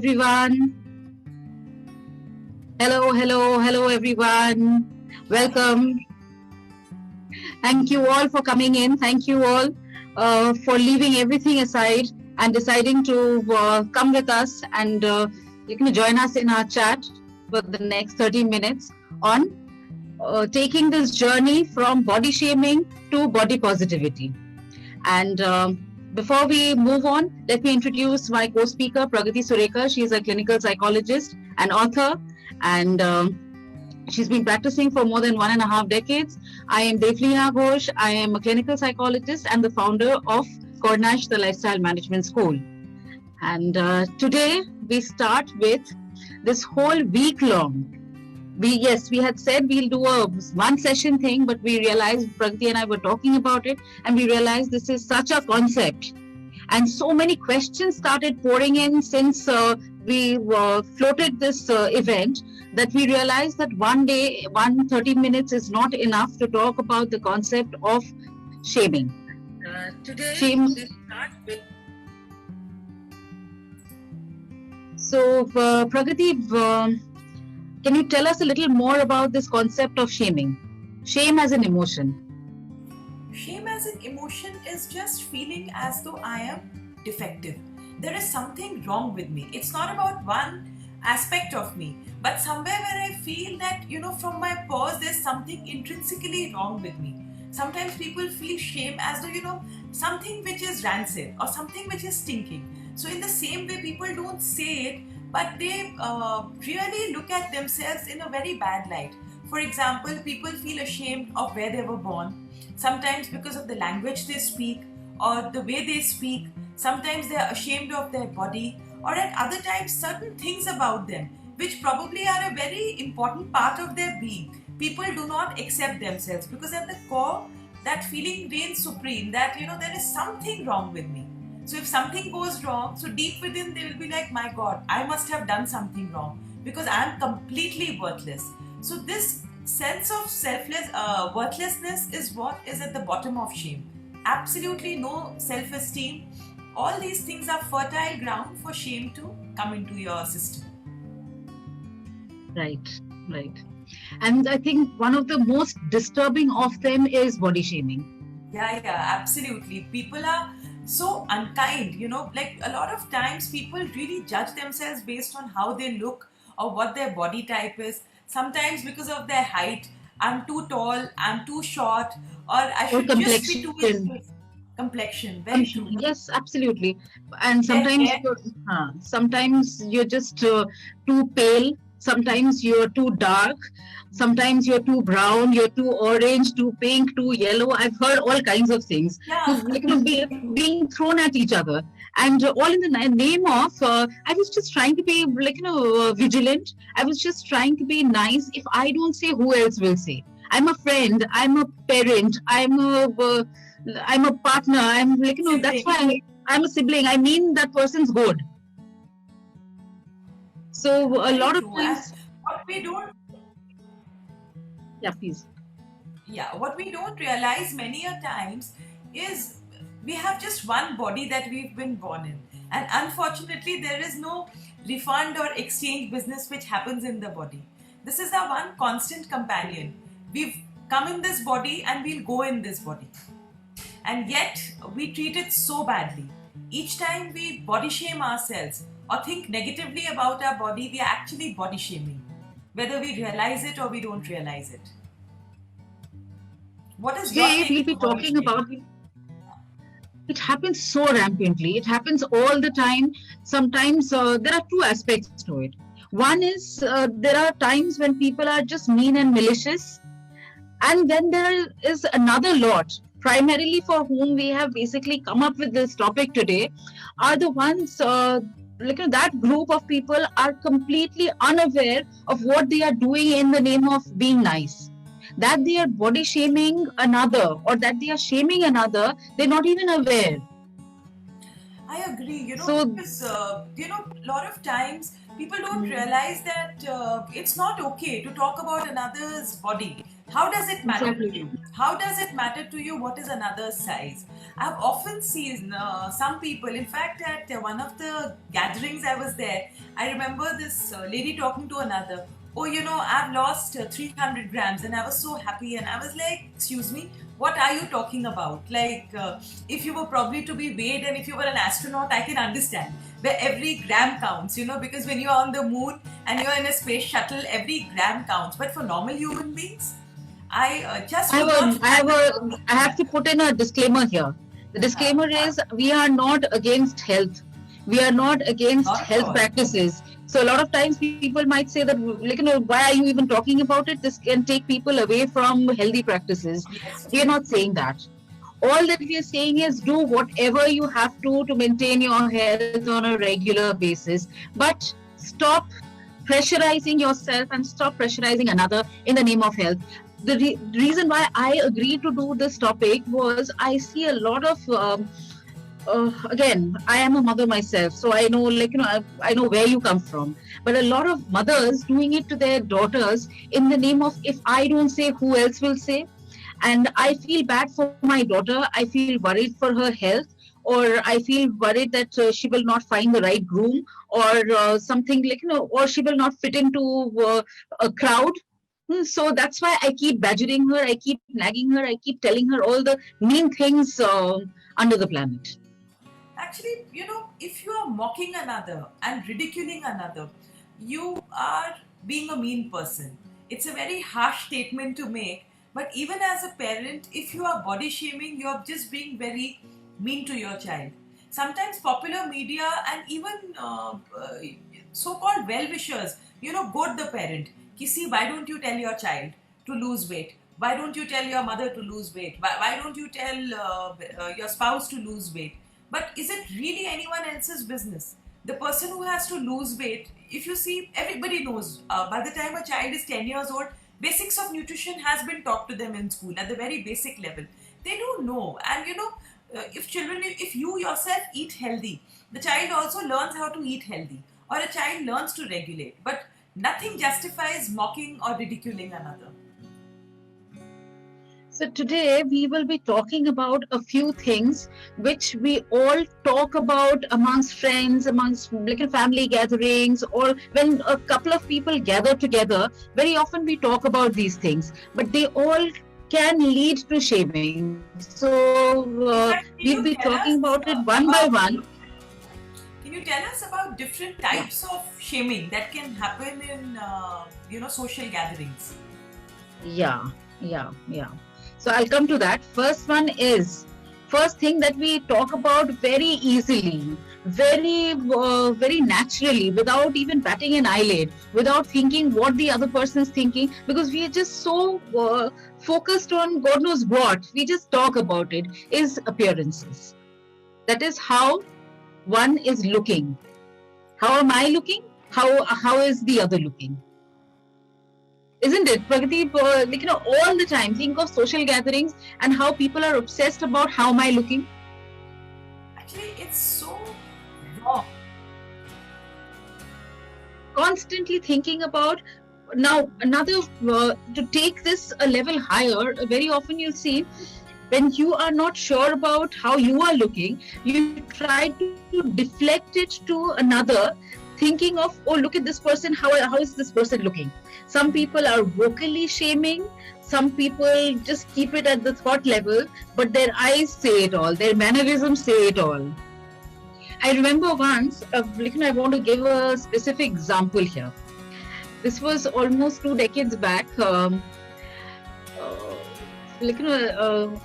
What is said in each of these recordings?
everyone. Hello, everyone. Hi. Welcome. Thank you all for coming in. Thank you all for leaving everything aside and deciding to come with us and you can join us in our chat for the next 30 minutes on taking this journey from body shaming to body positivity. And before we move on, let me introduce my co-speaker, Pragati Sureka. She is a clinical psychologist and author, and she's been practicing for more than 1.5 decades. I am Devleena Ghosh. I am a clinical psychologist and the founder of Cornash, the Lifestyle Management School. And today we start with this whole week long. We had said we'll do a one session thing, but we realized Pragati and I were talking about it, and we realized this is such a concept, and so many questions started pouring in since we floated this event, that we realized that one day 1 30 minutes is not enough to talk about the concept of shaming. Today Shame. We start with. So Pragati, can you tell us a little more about this concept of shaming? Shame as an emotion. Shame as an emotion is just feeling as though I am defective. There is something wrong with me. It's not about one aspect of me, but somewhere where I feel that, from my pause, there's something intrinsically wrong with me. Sometimes people feel shame as though, something which is rancid or something which is stinking. So, in the same way, people don't say it, but they really look at themselves in a very bad light. For example, people feel ashamed of where they were born, sometimes because of the language they speak or the way they speak. Sometimes they are ashamed of their body, or at other times certain things about them which probably are a very important part of their being. People do not accept themselves because at the core that feeling reigns supreme, that there is something wrong with me. So if something goes wrong, so deep within they will be like, my God, I must have done something wrong because I am completely worthless. So this sense of worthlessness is what is at the bottom of shame. Absolutely no self-esteem. All these things are fertile ground for shame to come into your system. Right. And I think one of the most disturbing of them is body shaming. Yeah, absolutely. People are so unkind, like a lot of times people really judge themselves based on how they look or what their body type is. Sometimes because of their height, I'm too tall, I'm too short, or I should just be too complexion. Very true. Yes, absolutely. And sometimes you're just too pale. Sometimes you're too dark. Sometimes you're too brown. You're too orange, too pink, too yellow. I've heard all kinds of things. Yeah. Being thrown at each other, and all in the name of. I was just trying to be vigilant. I was just trying to be nice. If I don't say, who else will say? I'm a friend. I'm a parent. I'm a partner. I'm that's why I'm a sibling. I mean that person's good. So a lot of times. What we don't. Yeah, please. Yeah, what we don't realize many a times is we have just one body that we've been born in. And unfortunately, there is no refund or exchange business which happens in the body. This is our one constant companion. We've come in this body and we'll go in this body. And yet, we treat it so badly. Each time we body shame ourselves or think negatively about our body, we are actually body shaming, whether we realize it or we don't realize it. What is your take? We'll be talking about it. It happens so rampantly. It happens all the time. Sometimes there are two aspects to it. One is there are times when people are just mean and malicious. And then there is another lot, primarily for whom we have basically come up with this topic today, are the ones, that group of people are completely unaware of what they are doing in the name of being nice. That they are body shaming another or that they are shaming another, they're not even aware. I agree, because, a lot of times people don't realize that it's not okay to talk about another's body. How does it matter to Exactly. you? How does it matter to you what is another's size? I've often seen some people, in fact, at one of the gatherings I was there, I remember this lady talking to another. Oh, I've lost 300 grams and I was so happy. And I was like, excuse me, what are you talking about? Like, if you were probably to be weighed and if you were an astronaut, I can understand where every gram counts, because when you're on the moon and you're in a space shuttle, every gram counts. But for normal human beings, I just could not fathom. I have to put in a disclaimer here. The disclaimer is we are not against health. We are not against Not at health all. practices. So a lot of times people might say that, like, why are you even talking about it? This can take people away from healthy practices. Yes, We are not saying that. All that we are saying is do whatever you have to maintain your health on a regular basis, but stop pressurizing yourself and stop pressurizing another in the name of health. The reason why I agreed to do this topic was I see a lot of again, I am a mother myself, so I know, like, I know where you come from. But a lot of mothers doing it to their daughters in the name of, if I don't say, who else will say? And I feel bad for my daughter. I feel worried for her health, or I feel worried that she will not find the right groom, or something, like, or she will not fit into a crowd. So that's why I keep badgering her, I keep nagging her, I keep telling her all the mean things under the planet. Actually, if you are mocking another and ridiculing another, you are being a mean person. It's a very harsh statement to make, but even as a parent, if you are body shaming, you are just being very mean to your child. Sometimes popular media and even so-called well-wishers, goad the parent. See, why don't you tell your child to lose weight? Why don't you tell your mother to lose weight? Why don't you tell your spouse to lose weight? But is it really anyone else's business? The person who has to lose weight, if you see, everybody knows. By the time a child is 10 years old, basics of nutrition has been taught to them in school at the very basic level. They don't know. And if you yourself eat healthy, the child also learns how to eat healthy, or a child learns to regulate. But nothing justifies mocking or ridiculing another. So today we will be talking about a few things which we all talk about amongst friends, amongst, like, family gatherings, or when a couple of people gather together. Very often we talk about these things, but they all can lead to shaming. So In fact, we'll be talking about it one by one. can you tell us about different Yeah. types of shaming that can happen in social gatherings? Yeah, yeah. So I'll come to that. First thing that we talk about very easily, very naturally, without even batting an eyelid, without thinking what the other person is thinking, because we are just so focused on God knows what. We just talk about it. Is appearances. That is how one is looking. How am I looking? How is the other looking? Isn't it, Pragati? Like, all the time, think of social gatherings and how people are obsessed about how am I looking. Actually, it's so wrong. Constantly thinking about. Now, another, to take this a level higher, very often you'll see when you are not sure about how you are looking, you try to deflect it to another, thinking of, oh, look at this person, how is this person looking? Some people are vocally shaming, some people just keep it at the thought level, but their eyes say it all, their mannerisms say it all. I remember once, I want to give a specific example here. This was almost 2 decades back. Uh,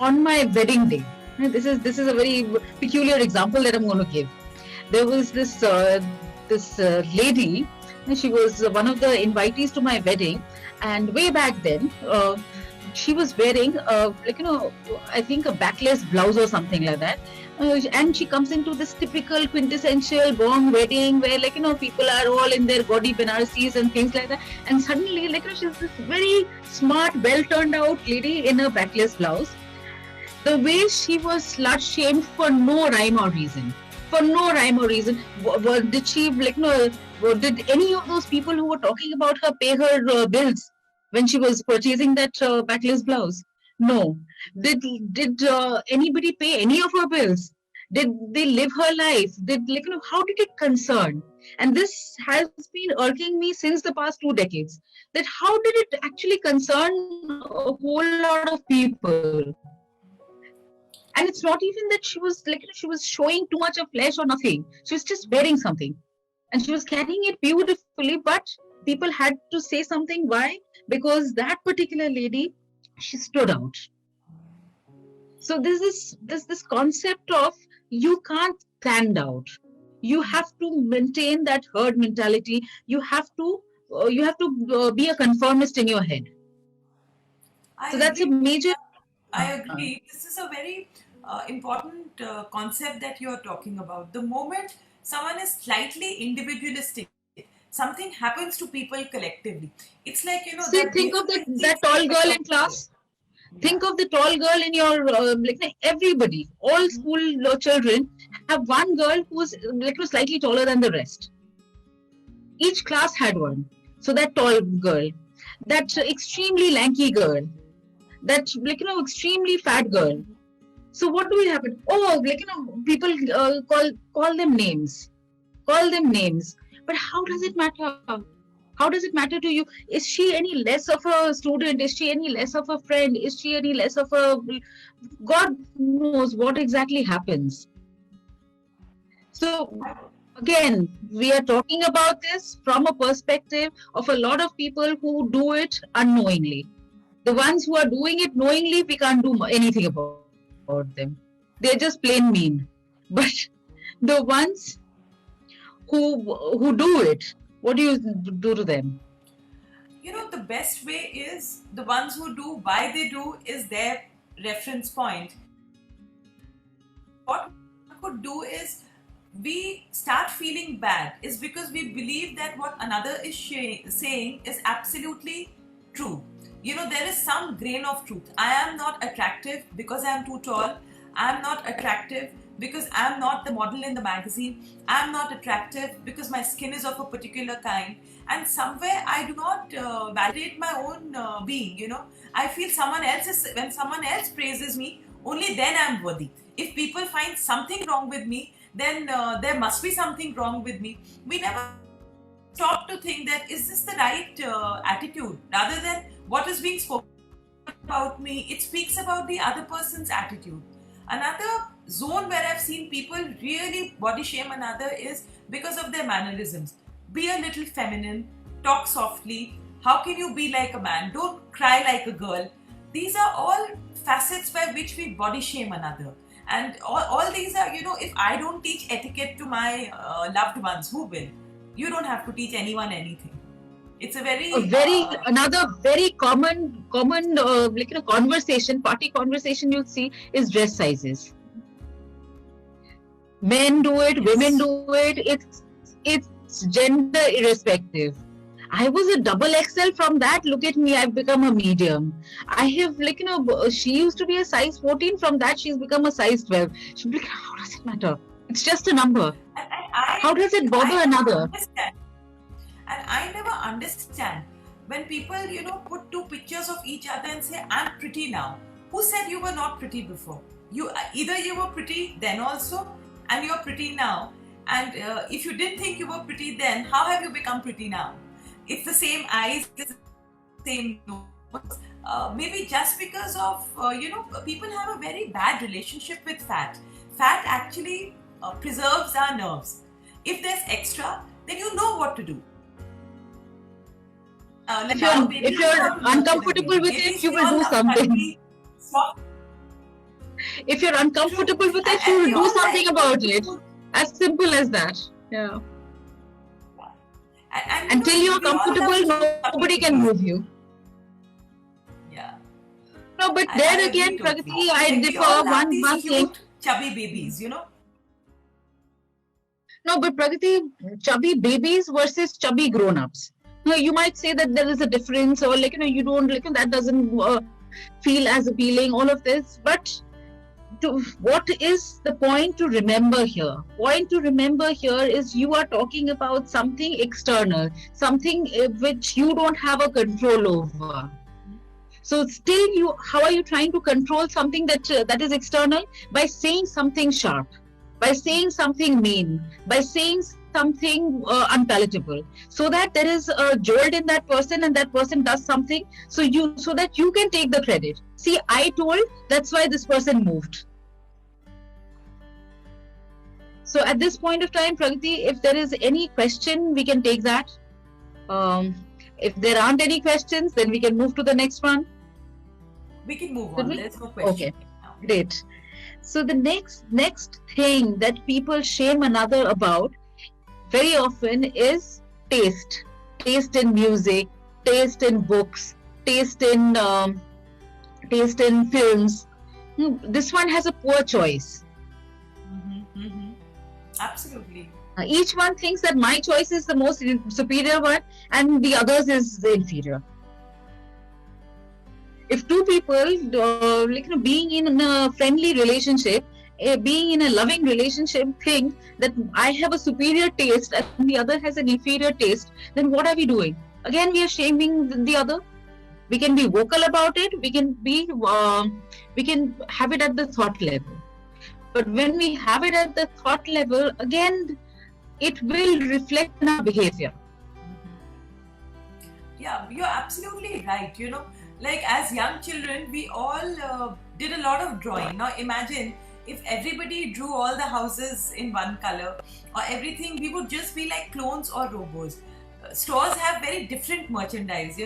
on my wedding day. This is a very peculiar example that I'm going to give. There was this lady. She was one of the invitees to my wedding, and way back then, she was wearing I think a backless blouse or something like that. And she comes into this typical quintessential Bong wedding where, people are all in their gaudy Banarasis and things like that. And suddenly, she's this very smart, well turned out lady in a backless blouse. The way she was slut shamed for no rhyme or reason. For no rhyme or reason. Did she, did any of those people who were talking about her pay her bills? when she was purchasing that backless blouse? No. Did anybody pay any of her bills? Did they live her life? How did it concern? And this has been irking me since the past 2 decades. That how did it actually concern a whole lot of people? And it's not even that she was showing too much of flesh or nothing. She was just wearing something, and she was carrying it beautifully. But people had to say something. Why? Because that particular lady, she stood out. So this concept of you can't stand out. You have to maintain that herd mentality. You have to be a conformist in your head. So I that's a agree. major. I agree. This is a very important concept that you're talking about. The moment someone is slightly individualistic, something happens to people collectively. It's like, See, that think of basic that tall aspect girl of in people. class. Yeah. Think of the tall girl in your everybody, all Mhm. school children have one girl who's slightly taller than the rest. Each class had one. So that tall girl, that extremely lanky girl, that extremely fat girl. So what do we happen? Oh, people call them names, call them names. But how does it matter? How does it matter to you? Is she any less of a student? Is she any less of a friend? Is she any less of a God knows what exactly happens? So again, we are talking about this from a perspective of a lot of people who do it unknowingly. The ones who are doing it knowingly, we can't do anything about them. They're just plain mean. But the ones who do it, what do you do to them? The best way is the ones who do, why they do is their reference point. What one could do is we start feeling bad is because we believe that what another is saying is absolutely true. There is some grain of truth. I am not attractive because I am too tall. I am not attractive because I am not the model in the magazine. I am not attractive because my skin is of a particular kind. And somewhere I do not validate my own being. I feel when someone else praises me, only then I am worthy. If people find something wrong with me, then there must be something wrong with me. We never stop to think that is this the right attitude, rather than what is being spoken about me. It speaks about the other person's attitude. Another zone where I've seen people really body shame another is because of their mannerisms. Be a little feminine, talk softly. How can you be like a man? Don't cry like a girl. These are all facets by which we body shame another. And all these are, if I don't teach etiquette to my loved ones, who will? You don't have to teach anyone anything. It's a A very very another very common conversation, party conversation you'll see is dress sizes. Men do it, women yes. do it. It's gender irrespective. I was a double XL. From that, look at me, I've become a medium. I have she used to be a size 14. From that, she's become a size 12. She'll be like, how does it matter? It's just a number. And How does it bother I never another? understand. And I never understand when people, put two pictures of each other and say, I'm pretty now. Who said you were not pretty before? Either you were pretty then also, and you're pretty now. And if you didn't think you were pretty then, how have you become pretty now? It's the same eyes, it's the same nose. Maybe just because of, people have a very bad relationship with fat. Fat actually preserves our nerves. If there's extra, then you know what to do. If Now you're babies if know you're how to nurture their uncomfortable baby. with it, Babies you we will all do love something. cuddly, soft, If you're true, uncomfortable with it, you and will we do all something like about it. food. As simple as that. Yeah. And Until you're we all love comfortable, cute nobody puppy can move babies. you. Yeah, No, but I there agree again, totally. Pragati, I Like we all differ love these one thing. cute chubby babies. No, but Pragati, chubby babies versus chubby grown-ups. No, you might say that there is a difference, or you don't that doesn't feel as appealing. All of this, but what is the point to remember here? Point to remember here is you are talking about something external, something which you don't have a control over. So still, how are you trying to control something that is external? By saying something sharp, by saying something mean, by saying something unpalatable, so that there is a jolt in that person and that person does something, so that you can take the credit. See, I told, that's why this person moved. So at this point of time, Pragati, if there is any question, we can take that. If there aren't any questions, then we can move to the next one. We can move on. There's no question. Okay, great. So the next thing that people shame another about very often is taste. Taste in music, taste in books, taste in films. This one has a poor choice. Absolutely. Each one thinks that my choice is the most superior one and the others is the inferior. If two people being in a friendly relationship, being in a loving relationship, think that I have a superior taste and the other has an inferior taste, then what are we doing? Again, we are shaming the other. We can be vocal about it. We can have it at the thought level. But when we have it at the thought level, again, it will reflect in our behavior. Yeah, you're absolutely right. Like as young children, we all did a lot of drawing. Now imagine if everybody drew all the houses in one color or everything, we would just be like clones or robots. Stores have very different merchandise.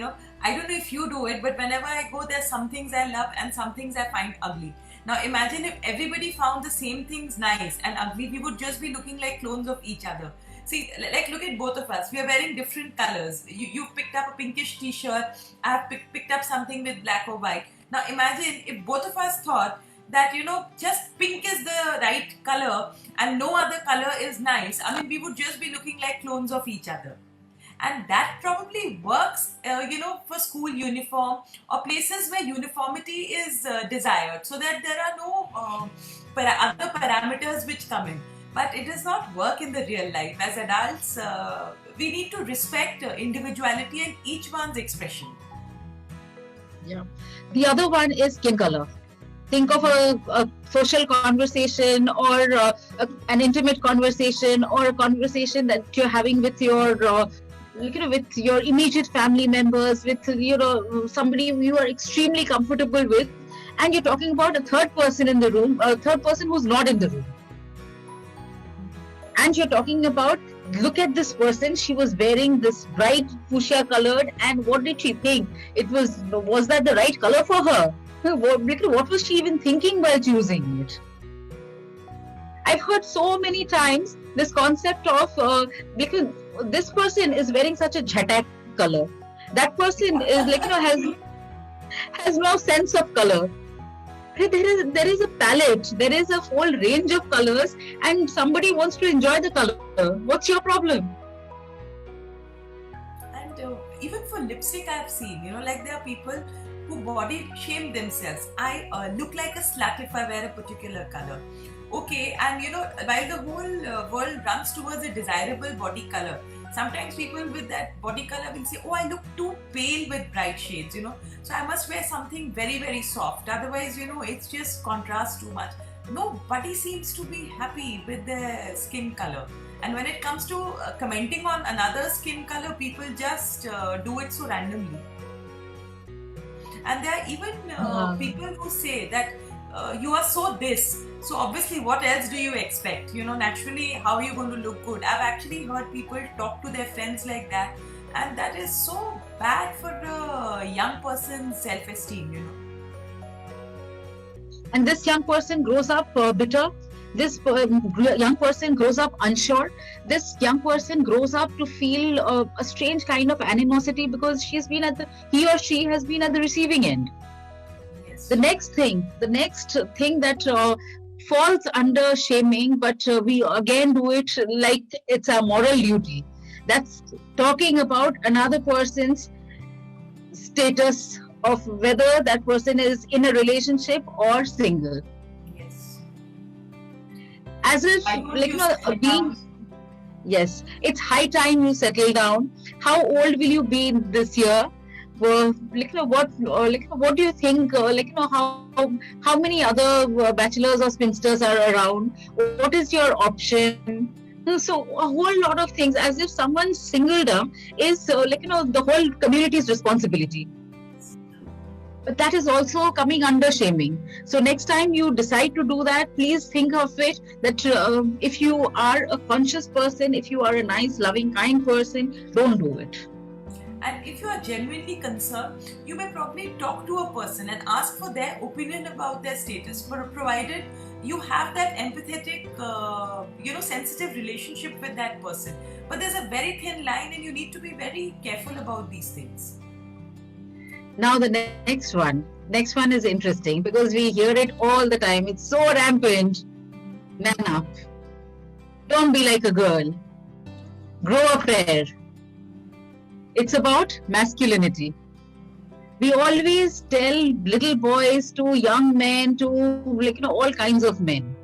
I don't know if you do it, but whenever I go, there's some things I love and some things I find ugly. Now imagine if everybody found the same things nice and ugly, we would just be looking like clones of each other. See, like look at both of us. We are wearing different colors. You've picked up a pinkish t-shirt. I've picked up something with black or white. Now imagine if both of us thought that, just pink is the right color and no other color is nice. I mean, we would just be looking like clones of each other. And that probably works, for school uniform or places where uniformity is desired, so that there are no other parameters which come in. But it does not work in the real life. As adults, we need to respect individuality and each one's expression. Yeah. The other one is skin color. Think of a social conversation or an intimate conversation or a conversation that you're having with your with your immediate family members, with somebody you are extremely comfortable with, and you're talking about a third person in the room, a third person who's not in the room, and you're talking about, look at this person, she was wearing this bright fuchsia colored, and what did she think? Was that the right color for her? What was she even thinking while choosing it? I've heard so many times this concept of because this person is wearing such a jhatak color, that person is has no sense of color. There is a palette, there is a whole range of colors, and somebody wants to enjoy the color. What's your problem? And even for lipstick, I've seen, there are people who body shame themselves. I look like a slut if I wear a particular color. Okay, and while the whole world runs towards a desirable body color, sometimes people with that body color will say, oh, I look too pale with bright shades, so I must wear something very, very soft. Otherwise, it's just contrast too much. Nobody seems to be happy with their skin color. And when it comes to commenting on another skin color, people just do it so randomly. And there are even people who say that you are so this. So obviously, what else do you expect? Naturally, how are you going to look good? I've actually heard people talk to their friends like that. And that is so bad for a young person's self-esteem, And this young person grows up bitter. This young person grows up unsure. This young person grows up to feel a strange kind of animosity because he or she has been at the receiving end. Yes. The next thing that falls under shaming, but we again do it like it's a moral duty. That's talking about another person's status of whether that person is in a relationship or single. Yes. As if, Why don't like, you settle being, down? yes, it's high time you settle down. How old will you be this year? Well, what do you think? How many other bachelors or spinsters are around? What is your option? So a whole lot of things, as if someone's singledom is the whole community's responsibility. But that is also coming under shaming. So next time you decide to do that, please think of it that if you are a conscious person, if you are a nice, loving, kind person, don't do it. And if you are genuinely concerned, you may probably talk to a person and ask for their opinion about their status, provided you have that empathetic, sensitive relationship with that person. But there's a very thin line, and you need to be very careful about these things. Now the next one. Next one is interesting because we hear it all the time. It's so rampant. Man up. Don't be like a girl. Grow a pair. It's about masculinity. We always tell little boys to young men to all kinds of men.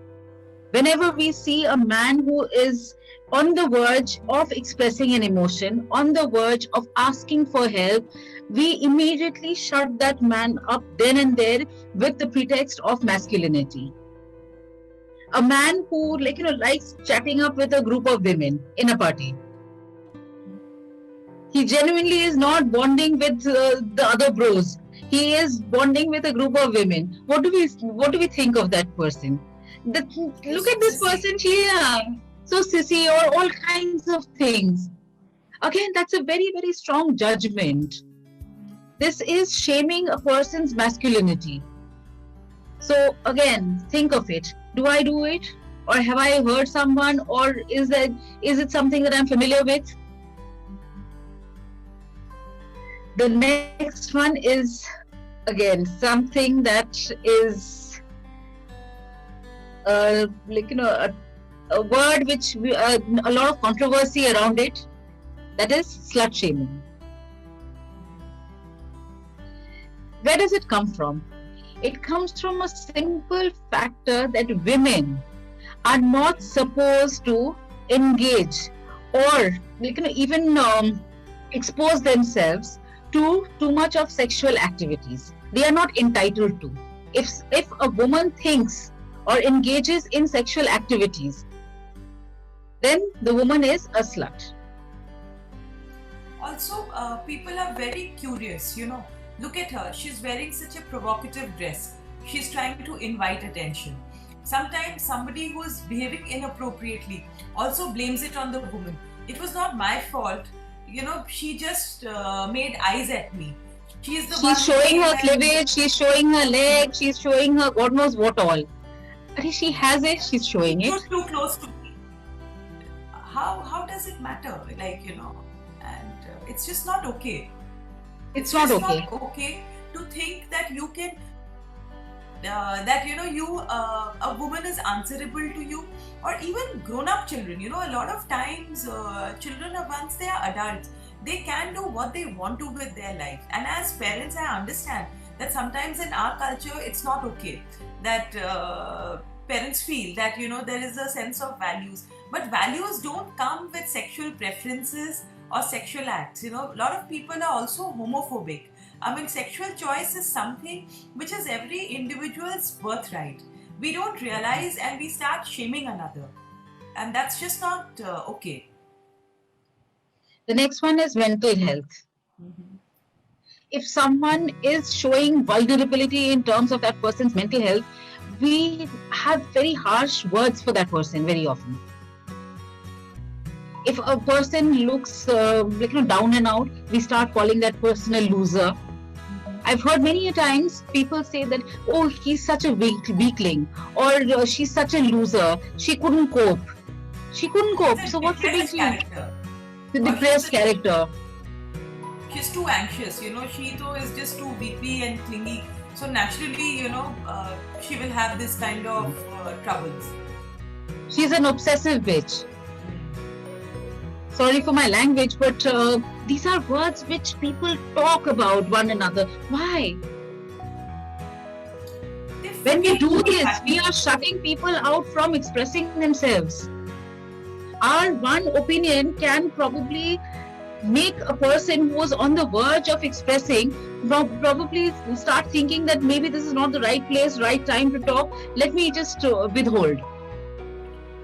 Whenever we see a man who is on the verge of expressing an emotion, on the verge of asking for help, we immediately shut that man up then and there with the pretext of masculinity. A man who likes chatting up with a group of women in a party. He genuinely is not bonding with the other bros. He is bonding with a group of women. What do we think of that person? Look at this person here. So sissy, or all kinds of things. Again, that's a very, very strong judgment. This is shaming a person's masculinity. So again, think of it. Do I do it? Or have I heard someone? Or is it something that I'm familiar with? The next one is, again, something that is a word which a lot of controversy around it. That is slut shaming. Where does it come from? It comes from a simple factor that women are not supposed to engage or even expose themselves to too much of sexual activities. They are not entitled to. If a woman thinks or engages in sexual activities, then the woman is a slut. Also, people are very curious, Look at her, she's wearing such a provocative dress. She's trying to invite attention. Sometimes somebody who is behaving inappropriately also blames it on the woman. It was not my fault. She just made eyes at me. She's showing her cleavage, she's showing her leg, she's showing her God knows what all. She has it, she's showing it. Too close to me. How does it matter? And it's just not okay. It's not okay. Not okay to think that you can, a woman is answerable to you, or even grown-up children. A lot of times, children are once they are adults, they can do what they want to with their life. And as parents, I understand that sometimes in our culture, it's not okay that parents feel that there is a sense of values, but values don't come with sexual preferences or sexual acts. A lot of people are also homophobic. Sexual choice is something which is every individual's birthright. We don't realize and we start shaming another. And that's just not okay. The next one is mental health. Mm-hmm. If someone is showing vulnerability in terms of that person's mental health, we have very harsh words for that person very often. If a person looks down and out, we start calling that person a loser. I've heard many times people say that, oh, he's such a weakling, or she's such a loser. She couldn't cope. So what should we do? The depressed character. She's too anxious. She though is just too weepy and clingy. So naturally, she will have this kind of troubles. She's an obsessive bitch. Sorry for my language, but these are words which people talk about one another. Why? They When we do forget this, we are shutting people out from expressing themselves. Our one opinion can probably make a person who is on the verge of expressing probably start thinking that maybe this is not the right place, right time to talk. Let me just withhold.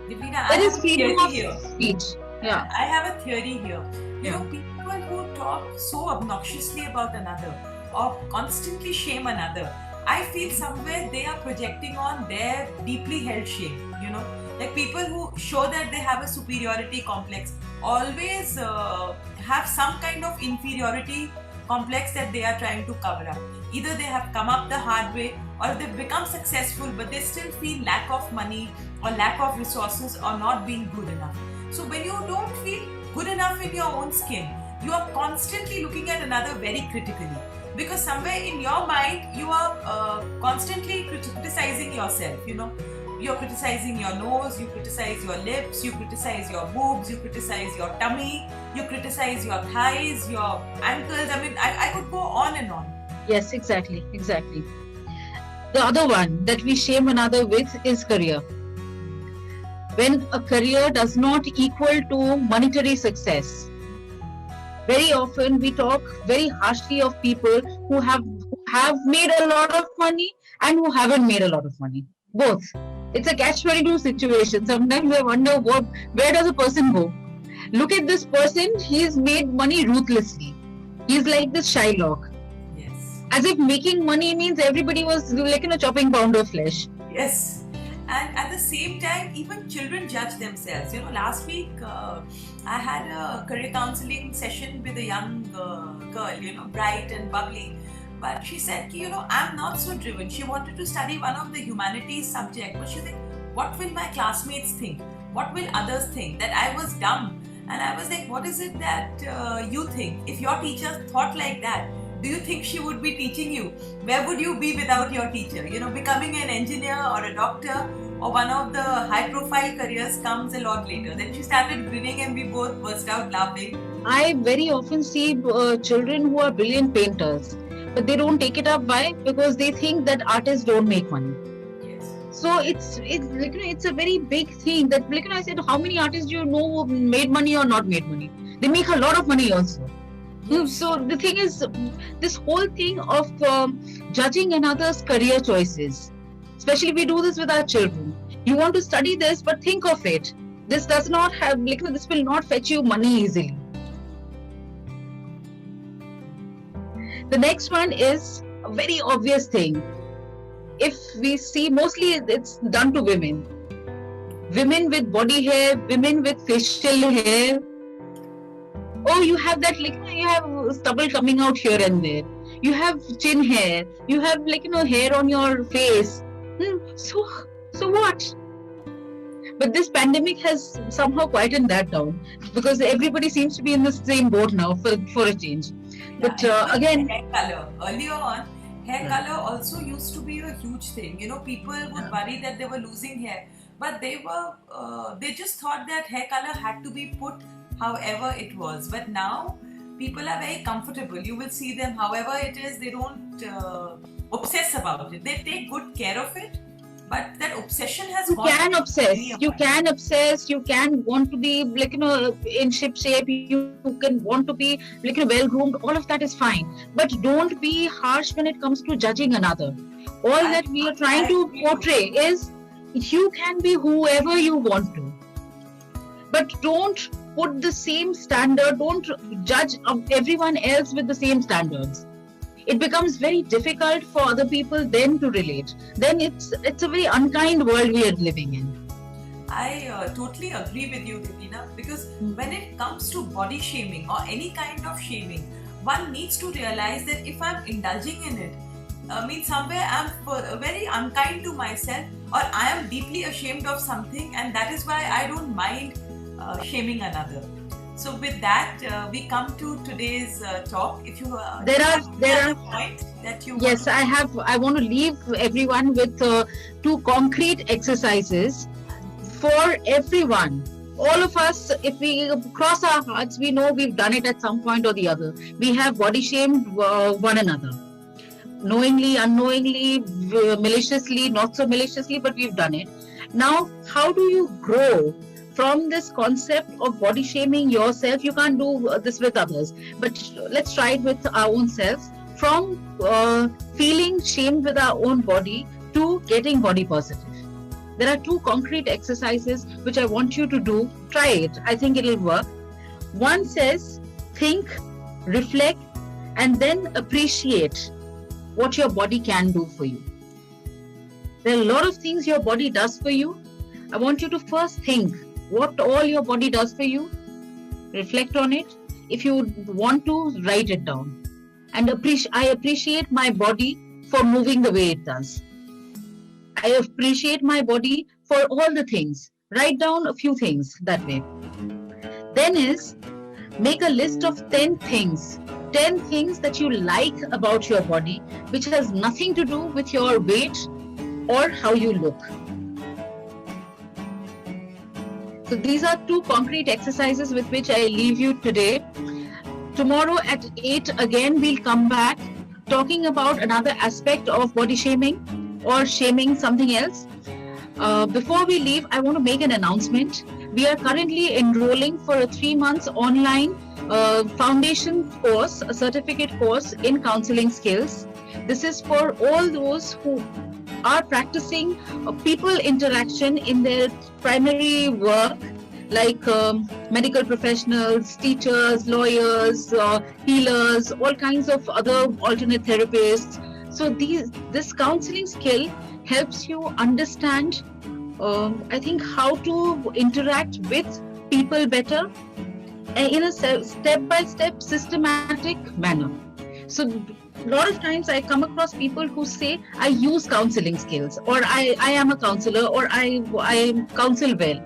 Divina, There is freedom of speech. Yeah. I have a theory here. You know, people who talk so obnoxiously about another or constantly shame another, I feel somewhere they are projecting on their deeply held shame. You know, like people who show that they have a superiority complex always have some kind of inferiority complex that they are trying to cover up. Either they have come up the hard way or they've become successful but they still feel lack of money or lack of resources or not being good enough. So when you don't feel good enough in your own skin, you are constantly looking at another very critically. Because somewhere in your mind, you are constantly criticizing yourself, you know. You're criticizing your nose, you criticize your lips, you criticize your boobs, you criticize your tummy, you criticize your thighs, your ankles. I mean, I could go on and on. Yes, exactly. The other one that we shame another with is career. When a career does not equal to monetary success, very often we talk very harshly of people who have made a lot of money and who haven't made a lot of money. Both. It's a catch-22 situation. Sometimes I wonder where does a person go? Look at this person, he's made money ruthlessly. He's like this Shylock. Yes. As if making money means everybody was like chopping pound of flesh. Yes. And at the same time, even children judge themselves. You know, last week I had a career counseling session with a young girl, you know, bright and bubbly. But she said, you know, I'm not so driven. She wanted to study one of the humanities subject. But she said, what will my classmates think? What will others think? That I was dumb. And I was like, what is it that you think? If your teacher thought like that, do you think she would be teaching you? Where would you be without your teacher? You know, becoming an engineer or a doctor or one of the high profile careers comes a lot later. Then she started grinning and we both burst out laughing. I very often see children who are brilliant painters, but they don't take it up. Why? Because they think that artists don't make money. Yes. So it's like, it's a very big thing that, like, I said, how many artists do you know who made money or not made money? They make a lot of money also. So the thing is, this whole thing of judging another's career choices, especially we do this with our children. You want to study this, but think of it. This does not have, like, this will not fetch you money easily. The next one is a very obvious thing. If we see, mostly it's done to women. Women with body hair, women with facial hair. Oh, you have that, like, you have stubble coming out here and there. You have chin hair. You have, like, hair on your face. So what? But this pandemic has somehow quietened that down because everybody seems to be in the same boat now for a change. But again, hair color. Earlier on, hair color also used to be a huge thing. You know, people would worry that they were losing hair, but they just thought that hair color had to be put however it was. But now people are very comfortable. You will see them however it is. They don't obsess about it. They take good care of it. But that obsession has you can obsess. You can want to be, like, in ship shape. You can want to be, like, well groomed. All of that is fine. But don't be harsh when it comes to judging another. All that we are trying to portray is you can be whoever you want to. But don't put the same standard. Don't judge everyone else with the same standards. It becomes very difficult for other people then to relate. Then it's a very unkind world we are living in. I totally agree with you, Divina, because when it comes to body shaming or any kind of shaming, one needs to realize that if I'm indulging in it, means somewhere I'm very unkind to myself, or I am deeply ashamed of something, and that is why I don't mind shaming another. So with that, we come to today's talk. If you there are point that you yes, I want to leave everyone with 2 concrete exercises for everyone. All of us, if we cross our hearts, we know we've done it at some point or the other. We have body shamed one another. knowingly, unknowingly, maliciously, not so maliciously, but we've done it. Now, how do you grow from this concept of body shaming yourself? You can't do this with others, but let's try it with our own selves. From feeling shamed with our own body to getting body positive. There are two concrete exercises which I want you to do. Try it. I think it'll work. One says, think, reflect, and then appreciate what your body can do for you. There are a lot of things your body does for you. I want you to first think what all your body does for you. Reflect on it. If you want to, write it down. And I appreciate my body for moving the way it does. I appreciate my body for all the things. Write down a few things that way. Then is make a list of 10 things. 10 things that you like about your body, which has nothing to do with your weight or how you look. So these are two concrete exercises with which I leave you today. Tomorrow at 8 again we'll come back talking about another aspect of body shaming or shaming something else. Before we leave, I want to make an announcement. We are currently enrolling for a 3 months online foundation course, a certificate course in counseling skills. This is for all those who are practicing people interaction in their primary work, like medical professionals, teachers, lawyers, healers, all kinds of other alternate therapists. So this counseling skill helps you understand, I think, how to interact with people better in a step-by-step systematic manner. So a lot of times I come across people who say, I use counseling skills, or I am a counselor, or I counsel well.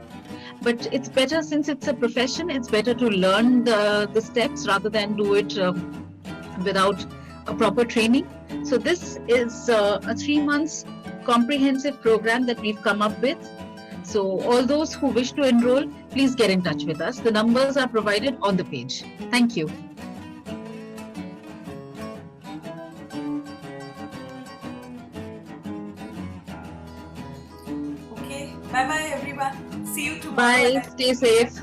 But it's better, since it's a profession, it's better to learn the steps rather than do it without a proper training. So this is a 3 months comprehensive program that we've come up with. So all those who wish to enroll, please get in touch with us. The numbers are provided on the page. Thank you. Okay. Bye-bye, everyone. See you tomorrow. Bye. Stay safe.